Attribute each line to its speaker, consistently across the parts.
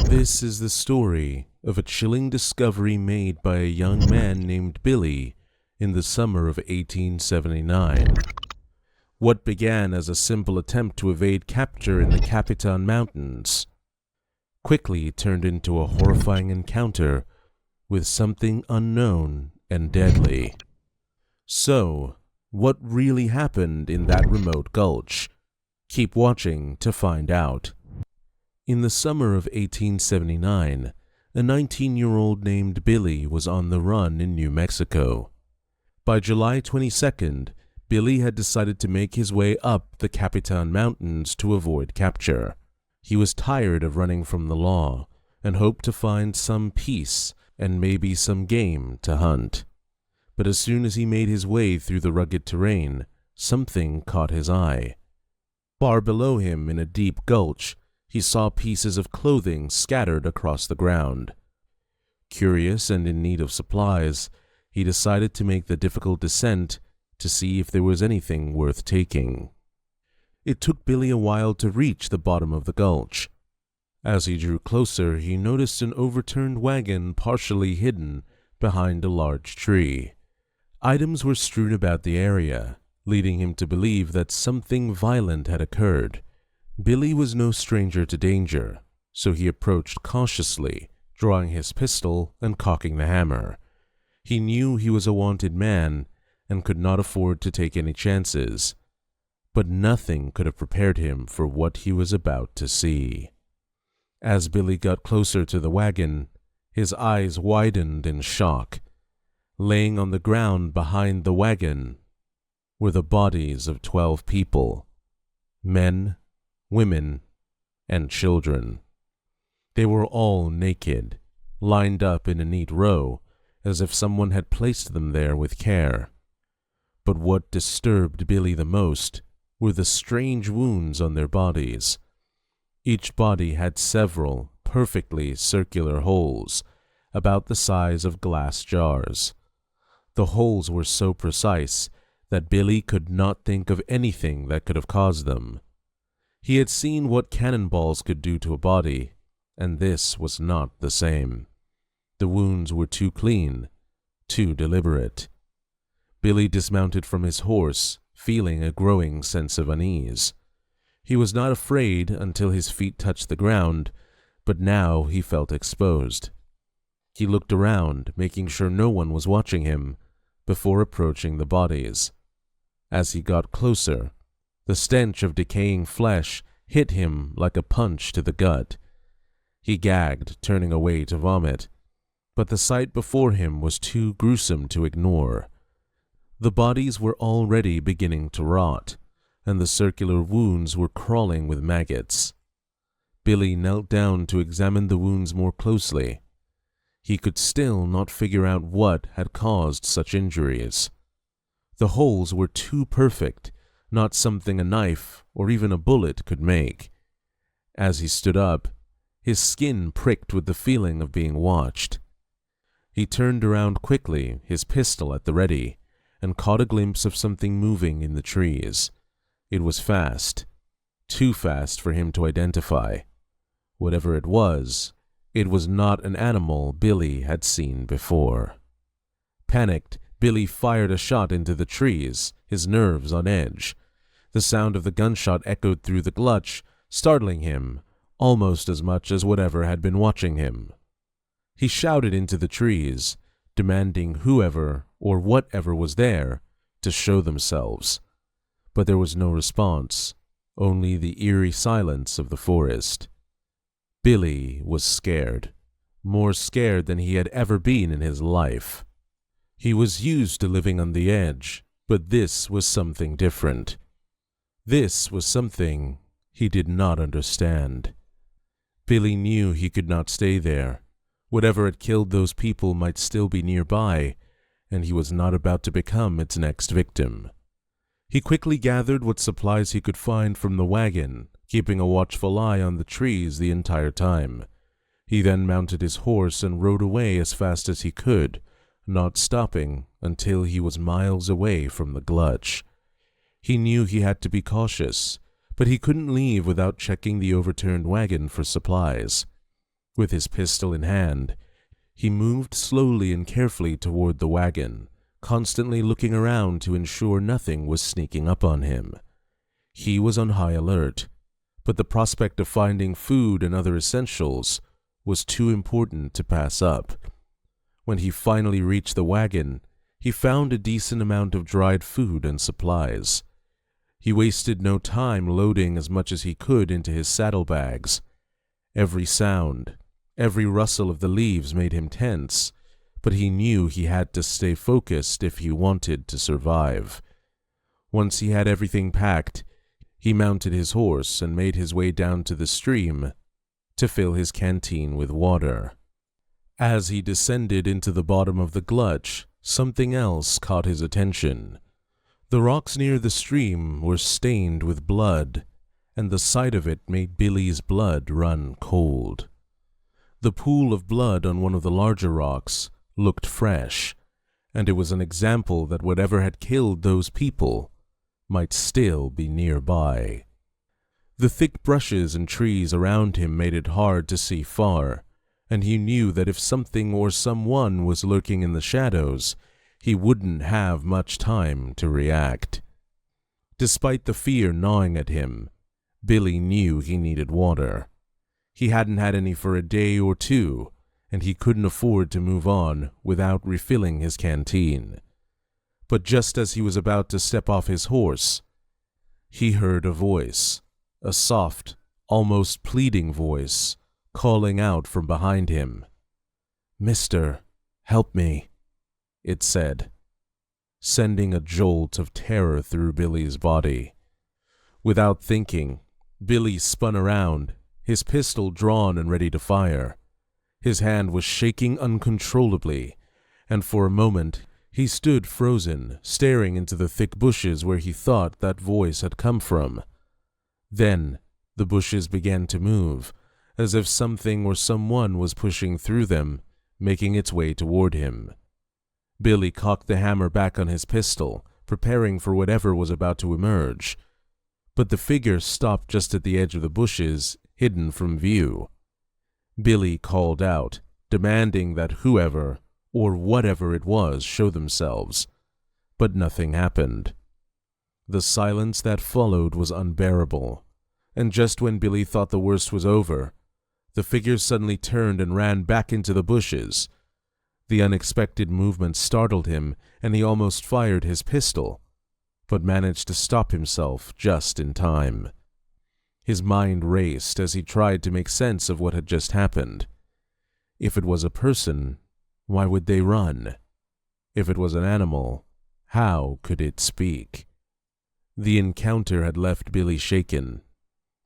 Speaker 1: This is the story of a chilling discovery made by a young man named Billy in the summer of 1879. What began as a simple attempt to evade capture in the Capitan Mountains quickly turned into a horrifying encounter with something unknown and deadly. So, what really happened in that remote gulch? Keep watching to find out. In the summer of 1879, a 19-year-old named Billy was on the run in New Mexico. By July 22nd, Billy had decided to make his way up the Capitan Mountains to avoid capture. He was tired of running from the law and hoped to find some peace and maybe some game to hunt. But as soon as he made his way through the rugged terrain, something caught his eye. Far below him in a deep gulch, he saw pieces of clothing scattered across the ground. Curious and in need of supplies, he decided to make the difficult descent to see if there was anything worth taking. It took Billy a while to reach the bottom of the gulch. As he drew closer, he noticed an overturned wagon partially hidden behind a large tree. Items were strewn about the area, leading him to believe that something violent had occurred. Billy was no stranger to danger, so he approached cautiously, drawing his pistol and cocking the hammer. He knew he was a wanted man and could not afford to take any chances, but nothing could have prepared him for what he was about to see. As Billy got closer to the wagon, his eyes widened in shock. Laying on the ground behind the wagon were the bodies of 12 people, men, women, and children. They were all naked, lined up in a neat row, as if someone had placed them there with care. But what disturbed Billy the most were the strange wounds on their bodies. Each body had several perfectly circular holes, about the size of glass jars. The holes were so precise that Billy could not think of anything that could have caused them. He had seen what cannonballs could do to a body, and this was not the same. The wounds were too clean, too deliberate. Billy dismounted from his horse, feeling a growing sense of unease. He was not afraid until his feet touched the ground, but now he felt exposed. He looked around, making sure no one was watching him, before approaching the bodies. As he got closer, the stench of decaying flesh hit him like a punch to the gut. He gagged, turning away to vomit, but the sight before him was too gruesome to ignore. The bodies were already beginning to rot, and the circular wounds were crawling with maggots. Billy knelt down to examine the wounds more closely. He could still not figure out what had caused such injuries. The holes were too perfect, not something a knife or even a bullet could make. As he stood up, his skin pricked with the feeling of being watched. He turned around quickly, his pistol at the ready, and caught a glimpse of something moving in the trees. It was fast, too fast for him to identify. Whatever it was not an animal Billy had seen before. Panicked, Billy fired a shot into the trees, his nerves on edge. The sound of the gunshot echoed through the gulch, startling him almost as much as whatever had been watching him. He shouted into the trees, demanding whoever or whatever was there to show themselves. But there was no response, only the eerie silence of the forest. Billy was scared, more scared than he had ever been in his life. He was used to living on the edge, but this was something different. This was something he did not understand. Billy knew he could not stay there. Whatever had killed those people might still be nearby, and he was not about to become its next victim. He quickly gathered what supplies he could find from the wagon, keeping a watchful eye on the trees the entire time. He then mounted his horse and rode away as fast as he could, not stopping until he was miles away from the gulch. He knew he had to be cautious, but he couldn't leave without checking the overturned wagon for supplies. With his pistol in hand, he moved slowly and carefully toward the wagon, constantly looking around to ensure nothing was sneaking up on him. He was on high alert, but the prospect of finding food and other essentials was too important to pass up. When he finally reached the wagon, he found a decent amount of dried food and supplies. He wasted no time loading as much as he could into his saddlebags. Every sound, every rustle of the leaves made him tense, but he knew he had to stay focused if he wanted to survive. Once he had everything packed, he mounted his horse and made his way down to the stream to fill his canteen with water. As he descended into the bottom of the gulch, something else caught his attention. The rocks near the stream were stained with blood, and the sight of it made Billy's blood run cold. The pool of blood on one of the larger rocks looked fresh, and it was an example that whatever had killed those people might still be nearby. The thick brushes and trees around him made it hard to see far, and he knew that if something or someone was lurking in the shadows, he wouldn't have much time to react. Despite the fear gnawing at him, Billy knew he needed water. He hadn't had any for a day or two, and he couldn't afford to move on without refilling his canteen. But just as he was about to step off his horse, he heard a voice, a soft, almost pleading voice, calling out from behind him. "Mister, help me," it said, sending a jolt of terror through Billy's body. Without thinking, Billy spun around, his pistol drawn and ready to fire. His hand was shaking uncontrollably, and for a moment he stood frozen, staring into the thick bushes where he thought that voice had come from. Then the bushes began to move, as if something or someone was pushing through them, making its way toward him. Billy cocked the hammer back on his pistol, preparing for whatever was about to emerge. But the figure stopped just at the edge of the bushes, hidden from view. Billy called out, demanding that whoever or whatever it was show themselves, but nothing happened. The silence that followed was unbearable, and just when Billy thought the worst was over, the figure suddenly turned and ran back into the bushes. The unexpected movement startled him, and he almost fired his pistol, but managed to stop himself just in time. His mind raced as he tried to make sense of what had just happened. If it was a person, why would they run? If it was an animal, how could it speak? The encounter had left Billy shaken,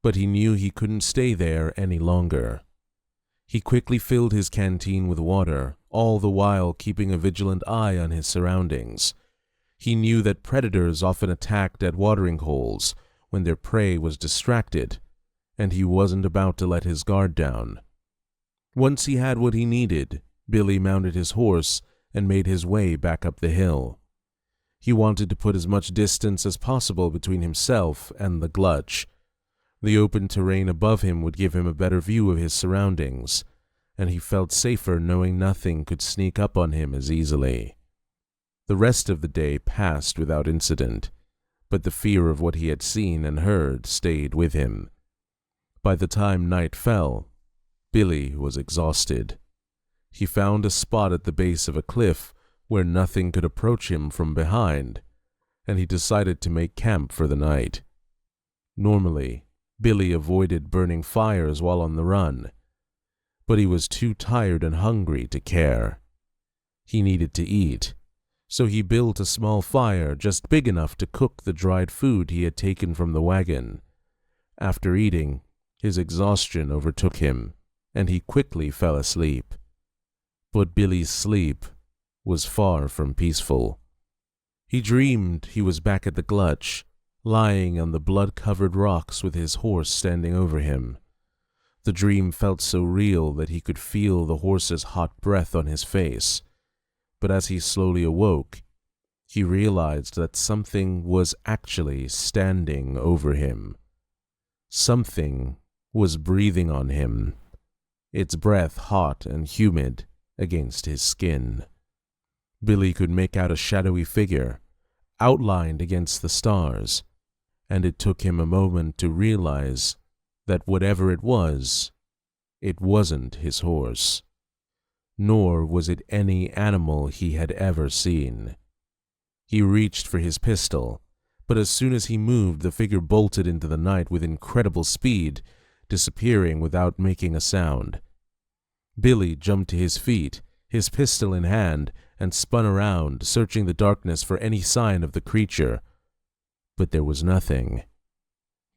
Speaker 1: but he knew he couldn't stay there any longer. He quickly filled his canteen with water, all the while keeping a vigilant eye on his surroundings. He knew that predators often attacked at watering holes when their prey was distracted, and he wasn't about to let his guard down. Once he had what he needed, Billy mounted his horse and made his way back up the hill. He wanted to put as much distance as possible between himself and the gulch. The open terrain above him would give him a better view of his surroundings, and he felt safer knowing nothing could sneak up on him as easily. The rest of the day passed without incident, but the fear of what he had seen and heard stayed with him. By the time night fell, Billy was exhausted. He found a spot at the base of a cliff where nothing could approach him from behind, and he decided to make camp for the night. Normally, Billy avoided burning fires while on the run, but he was too tired and hungry to care. He needed to eat, so he built a small fire just big enough to cook the dried food he had taken from the wagon. After eating, his exhaustion overtook him, and he quickly fell asleep. But Billy's sleep was far from peaceful. He dreamed he was back at the gulch, lying on the blood-covered rocks with his horse standing over him. The dream felt so real that he could feel the horse's hot breath on his face. But as he slowly awoke, he realized that something was actually standing over him. Something was breathing on him, its breath hot and humid against his skin. Billy could make out a shadowy figure, outlined against the stars, and it took him a moment to realize that whatever it wasn't his horse, nor was it any animal he had ever seen. He reached for his pistol, but as soon as he moved, the figure bolted into the night with incredible speed, disappearing without making a sound. Billy jumped to his feet, his pistol in hand, and spun around, searching the darkness for any sign of the creature. But there was nothing.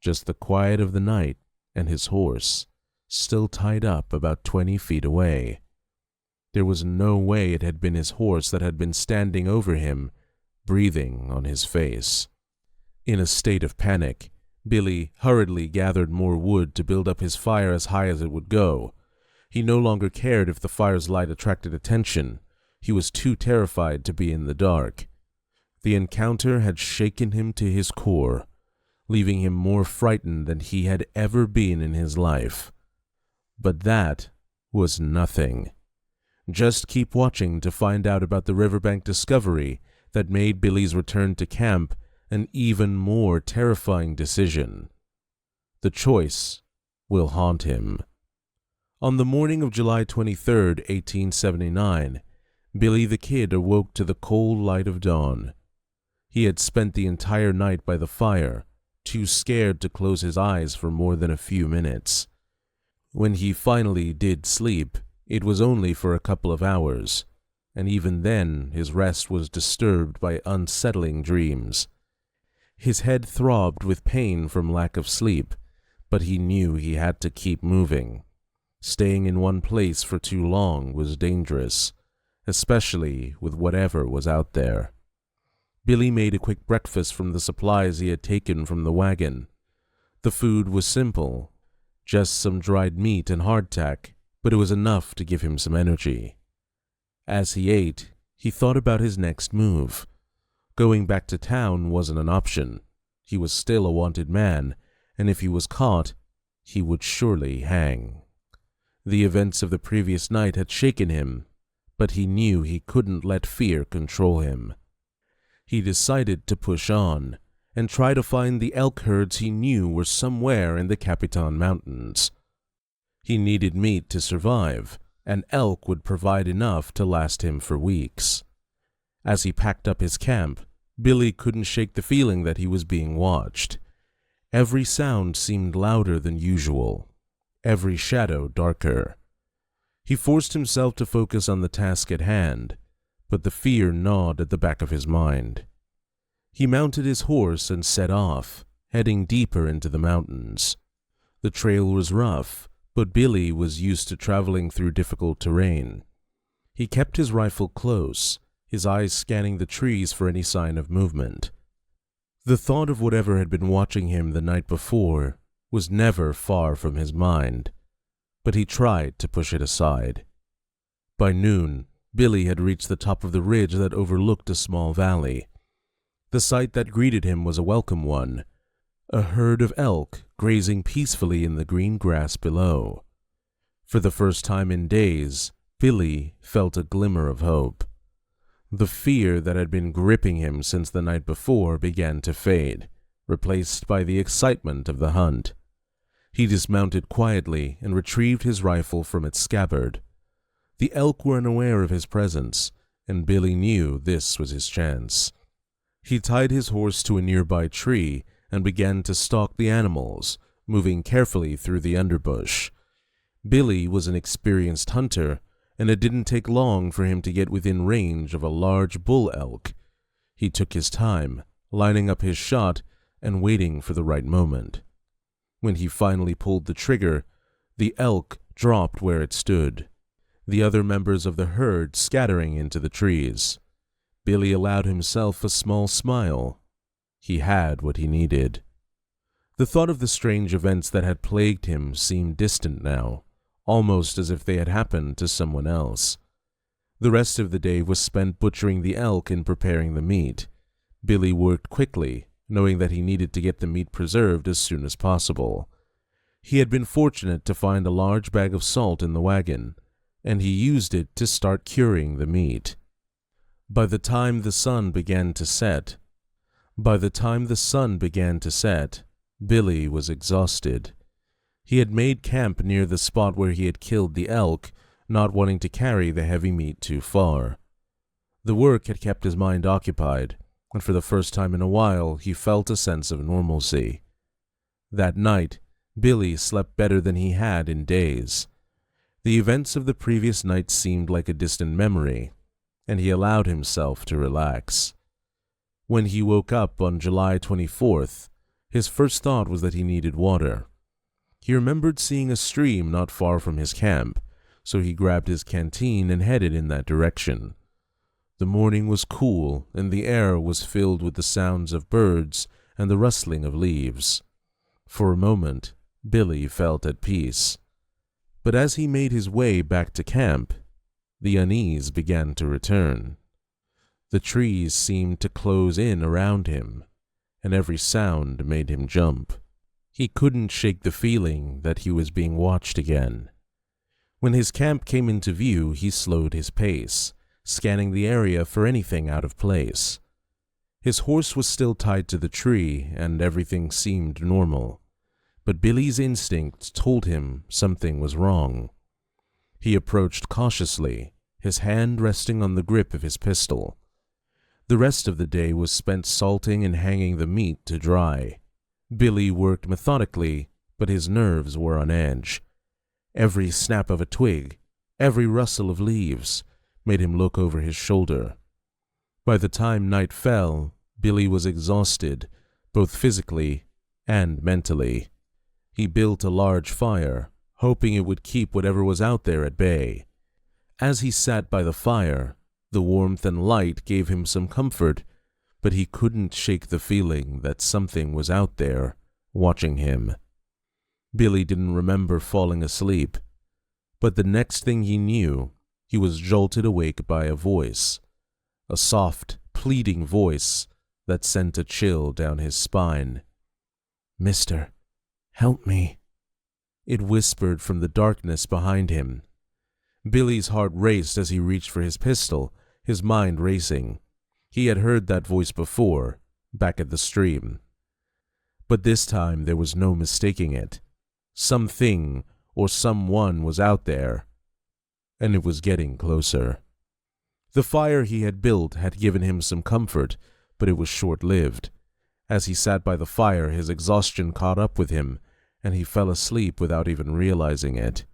Speaker 1: Just the quiet of the night and his horse, still tied up about 20 feet away. There was no way it had been his horse that had been standing over him, breathing on his face. In a state of panic, Billy hurriedly gathered more wood to build up his fire as high as it would go. He no longer cared if the fire's light attracted attention. He was too terrified to be in the dark. The encounter had shaken him to his core, leaving him more frightened than he had ever been in his life. But that was nothing. Just keep watching to find out about the riverbank discovery that made Billy's return to camp an even more terrifying decision. The choice will haunt him. On the morning of July 23rd, 1879, Billy the Kid awoke to the cold light of dawn. He had spent the entire night by the fire, too scared to close his eyes for more than a few minutes. When he finally did sleep, it was only for a couple of hours, and even then his rest was disturbed by unsettling dreams. His head throbbed with pain from lack of sleep, but he knew he had to keep moving. Staying in one place for too long was dangerous, especially with whatever was out there. Billy made a quick breakfast from the supplies he had taken from the wagon. The food was simple, just some dried meat and hardtack, but it was enough to give him some energy. As he ate, he thought about his next move. Going back to town wasn't an option. He was still a wanted man, and if he was caught, he would surely hang. The events of the previous night had shaken him, but he knew he couldn't let fear control him. He decided to push on and try to find the elk herds he knew were somewhere in the Capitan Mountains. He needed meat to survive, and elk would provide enough to last him for weeks. As he packed up his camp, Billy couldn't shake the feeling that he was being watched. Every sound seemed louder than usual, every shadow darker. He forced himself to focus on the task at hand, but the fear gnawed at the back of his mind. He mounted his horse and set off, heading deeper into the mountains. The trail was rough, but Billy was used to traveling through difficult terrain. He kept his rifle close, his eyes scanning the trees for any sign of movement. The thought of whatever had been watching him the night before was never far from his mind, but he tried to push it aside. By noon, Billy had reached the top of the ridge that overlooked a small valley. The sight that greeted him was a welcome one, a herd of elk grazing peacefully in the green grass below. For the first time in days, Billy felt a glimmer of hope. The fear that had been gripping him since the night before began to fade, replaced by the excitement of the hunt. He dismounted quietly and retrieved his rifle from its scabbard. The elk were unaware of his presence, and Billy knew this was his chance. He tied his horse to a nearby tree and began to stalk the animals, moving carefully through the underbush. Billy was an experienced hunter, and it didn't take long for him to get within range of a large bull elk. He took his time, lining up his shot and waiting for the right moment. When he finally pulled the trigger, the elk dropped where it stood, the other members of the herd scattering into the trees. Billy allowed himself a small smile. He had what he needed. The thought of the strange events that had plagued him seemed distant now, almost as if they had happened to someone else. The rest of the day was spent butchering the elk and preparing the meat. Billy worked quickly, knowing that he needed to get the meat preserved as soon as possible. He had been fortunate to find a large bag of salt in the wagon, and he used it to start curing the meat. By the time the sun began to set, Billy was exhausted. He had made camp near the spot where he had killed the elk, not wanting to carry the heavy meat too far. The work had kept his mind occupied, and for the first time in a while he felt a sense of normalcy. That night, Billy slept better than he had in days. The events of the previous night seemed like a distant memory, and he allowed himself to relax. When he woke up on July 24th, his first thought was that he needed water. He remembered seeing a stream not far from his camp, so he grabbed his canteen and headed in that direction. The morning was cool, and the air was filled with the sounds of birds and the rustling of leaves. For a moment, Billy felt at peace. But as he made his way back to camp, the unease began to return. The trees seemed to close in around him, and every sound made him jump. He couldn't shake the feeling that he was being watched again. When his camp came into view, he slowed his pace, scanning the area for anything out of place. His horse was still tied to the tree, and everything seemed normal. But Billy's instinct told him something was wrong. He approached cautiously, his hand resting on the grip of his pistol. The rest of the day was spent salting and hanging the meat to dry. Billy worked methodically, but his nerves were on edge. Every snap of a twig, every rustle of leaves, made him look over his shoulder. By the time night fell, Billy was exhausted, both physically and mentally. He built a large fire, hoping it would keep whatever was out there at bay. As he sat by the fire, the warmth and light gave him some comfort, but he couldn't shake the feeling that something was out there, watching him. Billy didn't remember falling asleep, but the next thing he knew, he was jolted awake by a voice, a soft, pleading voice that sent a chill down his spine. "Mister, help me," it whispered from the darkness behind him. Billy's heart raced as he reached for his pistol, his mind racing. He had heard that voice before, back at the stream. But this time there was no mistaking it. Something or someone was out there, and it was getting closer. The fire he had built had given him some comfort, but it was short-lived. As he sat by the fire, his exhaustion caught up with him, and he fell asleep without even realizing it.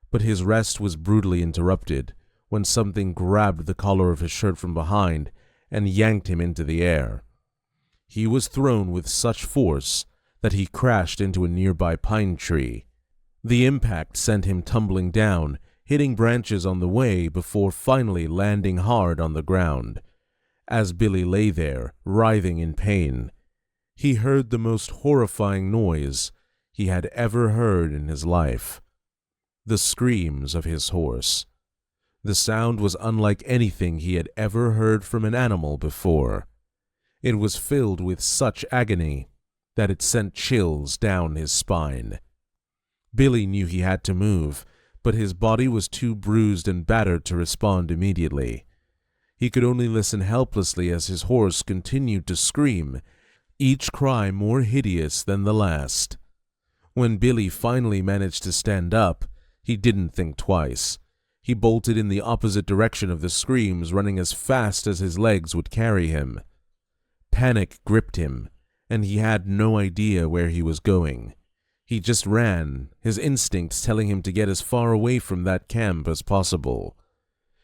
Speaker 1: But his rest was brutally interrupted when something grabbed the collar of his shirt from behind and yanked him into the air. He was thrown with such force that he crashed into a nearby pine tree. The impact sent him tumbling down, hitting branches on the way before finally landing hard on the ground. As Billy lay there, writhing in pain, he heard the most horrifying noise he had ever heard in his life. The screams of his horse. The sound was unlike anything he had ever heard from an animal before. It was filled with such agony that it sent chills down his spine. Billy knew he had to move, but his body was too bruised and battered to respond immediately. He could only listen helplessly as his horse continued to scream, each cry more hideous than the last. When Billy finally managed to stand up, he didn't think twice. He bolted in the opposite direction of the screams, running as fast as his legs would carry him. Panic gripped him, and he had no idea where he was going. He just ran, his instincts telling him to get as far away from that camp as possible.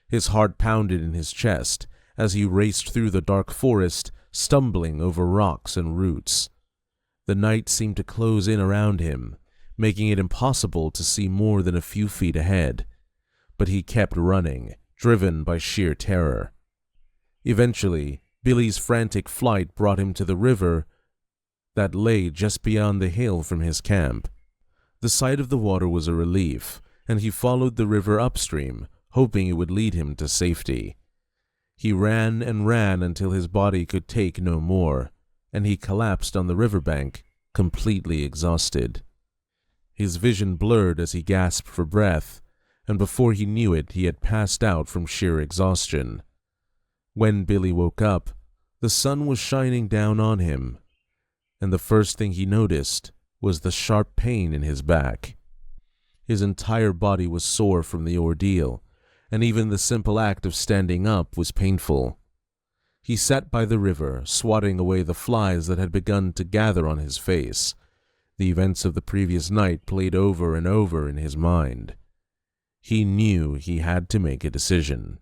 Speaker 1: His heart pounded in his chest as he raced through the dark forest, stumbling over rocks and roots. The night seemed to close in around him, making it impossible to see more than a few feet ahead. But he kept running, driven by sheer terror. Eventually, Billy's frantic flight brought him to the river that lay just beyond the hill from his camp. The sight of the water was a relief, and he followed the river upstream, hoping it would lead him to safety. He ran and ran until his body could take no more, and he collapsed on the riverbank, completely exhausted. His vision blurred as he gasped for breath, and before he knew it, he had passed out from sheer exhaustion. When Billy woke up, the sun was shining down on him, and the first thing he noticed was the sharp pain in his back. His entire body was sore from the ordeal, and even the simple act of standing up was painful. He sat by the river, swatting away the flies that had begun to gather on his face. The events of the previous night played over and over in his mind. He knew he had to make a decision.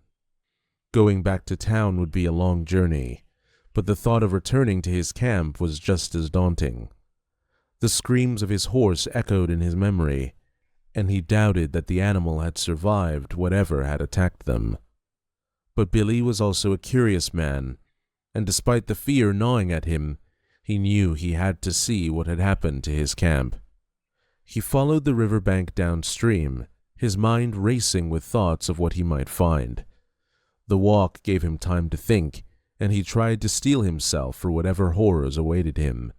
Speaker 1: Going back to town would be a long journey, but the thought of returning to his camp was just as daunting. The screams of his horse echoed in his memory, and he doubted that the animal had survived whatever had attacked them. But Billy was also a curious man, and despite the fear gnawing at him, he knew he had to see what had happened to his camp. He followed the riverbank downstream, his mind racing with thoughts of what he might find. The walk gave him time to think, and he tried to steel himself for whatever horrors awaited him.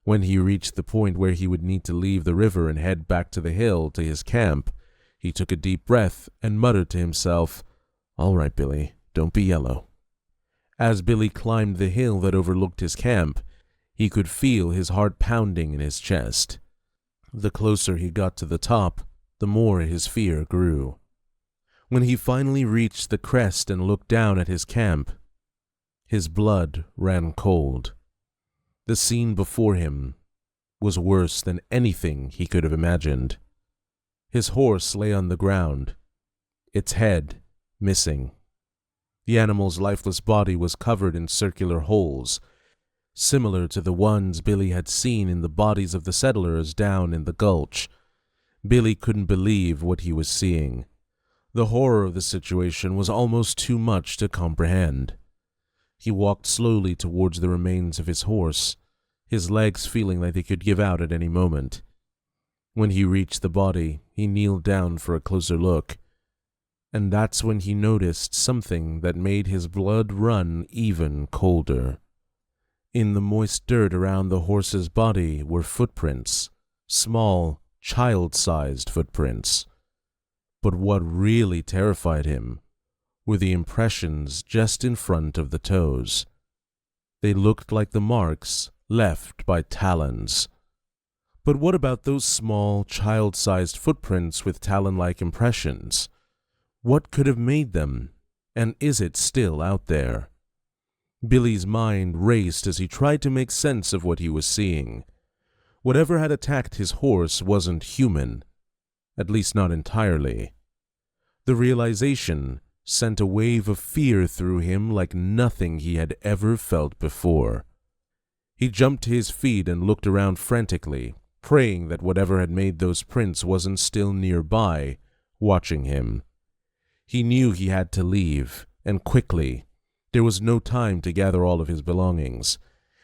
Speaker 1: When he reached the point where he would need to leave the river and head back to the hill to his camp, he took a deep breath and muttered to himself, "All right, Billy, don't be yellow." As Billy climbed the hill that overlooked his camp, he could feel his heart pounding in his chest. The closer he got to the top, the more his fear grew. When he finally reached the crest and looked down at his camp, his blood ran cold. The scene before him was worse than anything he could have imagined. His horse lay on the ground, its head missing. The animal's lifeless body was covered in circular holes, similar to the ones Billy had seen in the bodies of the settlers down in the gulch. Billy couldn't believe what he was seeing. The horror of the situation was almost too much to comprehend. He walked slowly towards the remains of his horse, his legs feeling like they could give out at any moment. When he reached the body, he kneeled down for a closer look, and that's when he noticed something that made his blood run even colder. In the moist dirt around the horse's body were footprints, small, child-sized footprints. But what really terrified him were the impressions just in front of the toes. They looked like the marks left by talons. But what about those small, child-sized footprints with talon-like impressions? What could have made them, and is it still out there? Billy's mind raced as he tried to make sense of what he was seeing. Whatever had attacked his horse wasn't human, at least not entirely. The realization sent a wave of fear through him like nothing he had ever felt before. He jumped to his feet and looked around frantically, praying that whatever had made those prints wasn't still nearby, watching him. He knew he had to leave, and quickly. There was no time to gather all of his belongings.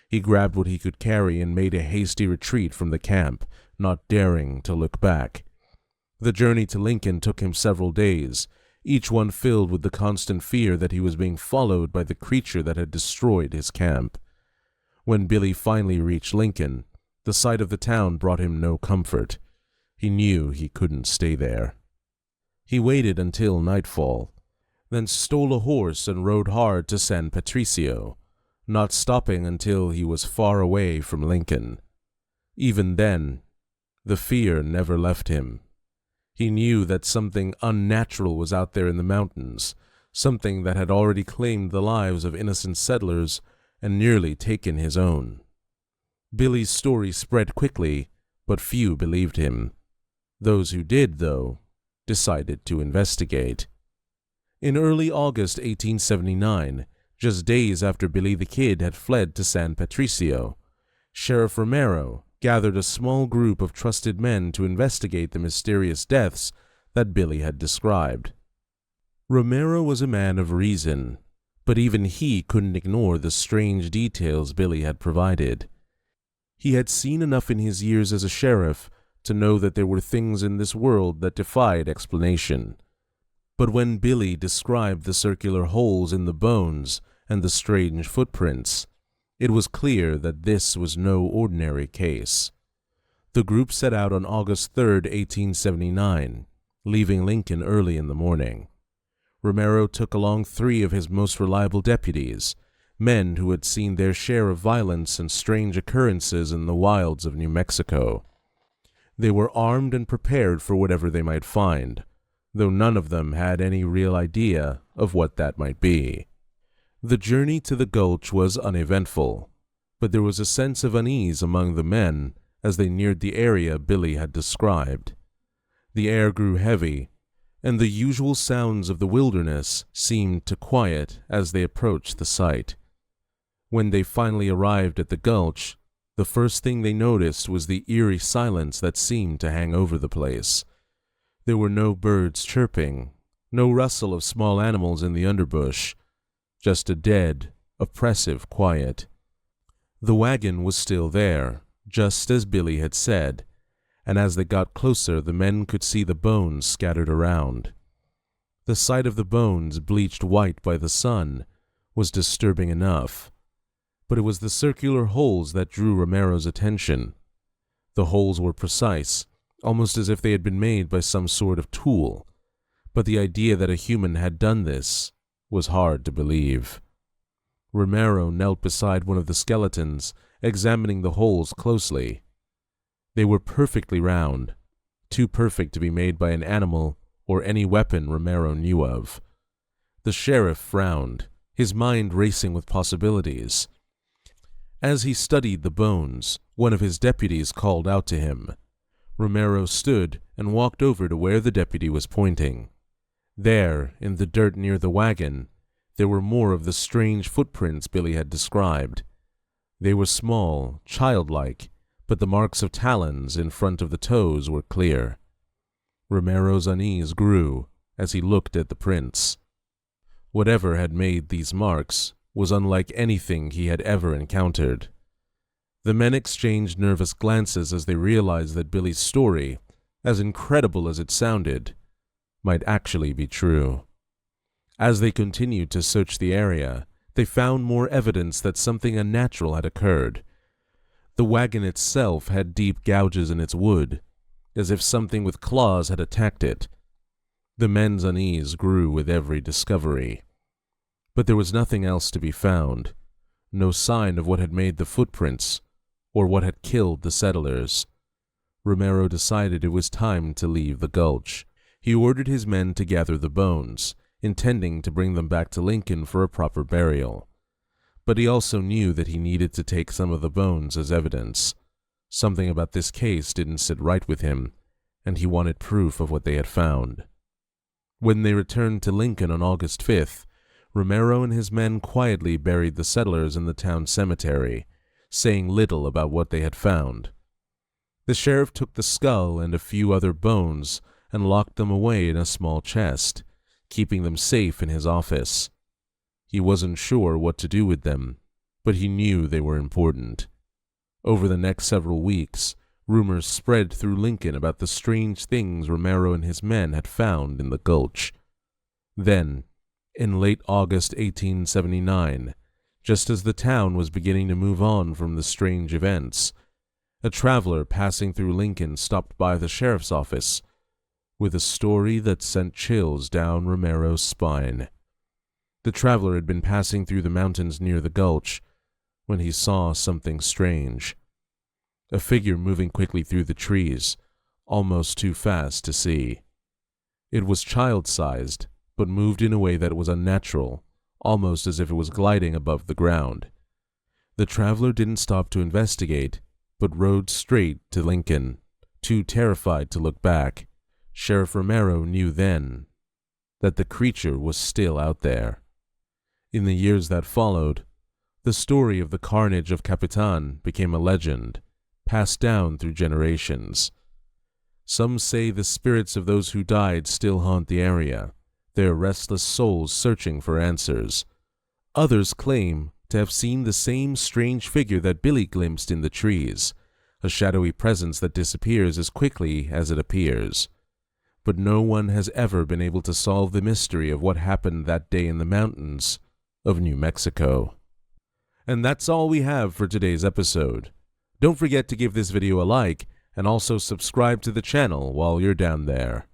Speaker 1: He grabbed what he could carry and made a hasty retreat from the camp, not daring to look back. The journey to Lincoln took him several days, each one filled with the constant fear that he was being followed by the creature that had destroyed his camp. When Billy finally reached Lincoln, the sight of the town brought him no comfort. He knew he couldn't stay there. He waited until nightfall, then stole a horse and rode hard to San Patricio, not stopping until he was far away from Lincoln. Even then, the fear never left him. He knew that something unnatural was out there in the mountains, something that had already claimed the lives of innocent settlers and nearly taken his own. Billy's story spread quickly, but few believed him. Those who did, though, decided to investigate. In early August 1879, just days after Billy the Kid had fled to San Patricio, Sheriff Romero gathered a small group of trusted men to investigate the mysterious deaths that Billy had described. Romero was a man of reason, but even he couldn't ignore the strange details Billy had provided. He had seen enough in his years as a sheriff to know that there were things in this world that defied explanation. But when Billy described the circular holes in the bones and the strange footprints, it was clear that this was no ordinary case. The group set out on August 3rd, 1879, leaving Lincoln early in the morning. Romero took along 3 of his most reliable deputies, men who had seen their share of violence and strange occurrences in the wilds of New Mexico. They were armed and prepared for whatever they might find, though none of them had any real idea of what that might be. The journey to the gulch was uneventful, but there was a sense of unease among the men as they neared the area Billy had described. The air grew heavy, and the usual sounds of the wilderness seemed to quiet as they approached the site. When they finally arrived at the gulch, the first thing they noticed was the eerie silence that seemed to hang over the place. There were no birds chirping, no rustle of small animals in the underbush, just a dead, oppressive quiet. The wagon was still there, just as Billy had said, and as they got closer the men could see the bones scattered around. The sight of the bones, bleached white by the sun, was disturbing enough, but it was the circular holes that drew Romero's attention. The holes were precise, almost as if they had been made by some sort of tool, but the idea that a human had done this was hard to believe. Romero knelt beside one of the skeletons, examining the holes closely. They were perfectly round, too perfect to be made by an animal or any weapon Romero knew of. The sheriff frowned, his mind racing with possibilities. As he studied the bones, one of his deputies called out to him. Romero stood and walked over to where the deputy was pointing. There, in the dirt near the wagon, there were more of the strange footprints Billy had described. They were small, childlike, but the marks of talons in front of the toes were clear. Romero's unease grew as he looked at the prints. Whatever had made these marks was unlike anything he had ever encountered. The men exchanged nervous glances as they realized that Billy's story, as incredible as it sounded, might actually be true. As they continued to search the area, they found more evidence that something unnatural had occurred. The wagon itself had deep gouges in its wood, as if something with claws had attacked it. The men's unease grew with every discovery. But there was nothing else to be found, no sign of what had made the footprints, or what had killed the settlers. Romero decided it was time to leave the gulch. He ordered his men to gather the bones, intending to bring them back to Lincoln for a proper burial. But he also knew that he needed to take some of the bones as evidence. Something about this case didn't sit right with him, and he wanted proof of what they had found. When they returned to Lincoln on August 5th, Romero and his men quietly buried the settlers in the town cemetery, saying little about what they had found. The sheriff took the skull and a few other bones and locked them away in a small chest, keeping them safe in his office. He wasn't sure what to do with them, but he knew they were important. Over the next several weeks, rumors spread through Lincoln about the strange things Romero and his men had found in the gulch. Then, in late August 1879, just as the town was beginning to move on from the strange events, a traveler passing through Lincoln stopped by the sheriff's office with a story that sent chills down Romero's spine. The traveler had been passing through the mountains near the gulch when he saw something strange. A figure moving quickly through the trees, almost too fast to see. It was child-sized, but moved in a way that was unnatural, almost as if it was gliding above the ground. The traveler didn't stop to investigate, but rode straight to Lincoln, too terrified to look back. Sheriff Romero knew then that the creature was still out there. In the years that followed, the story of the Carnage of Capitan became a legend, passed down through generations. Some say the spirits of those who died still haunt the area, their restless souls searching for answers. Others claim to have seen the same strange figure that Billy glimpsed in the trees, a shadowy presence that disappears as quickly as it appears. But no one has ever been able to solve the mystery of what happened that day in the mountains of New Mexico. And that's all we have for today's episode. Don't forget to give this video a like and also subscribe to the channel while you're down there.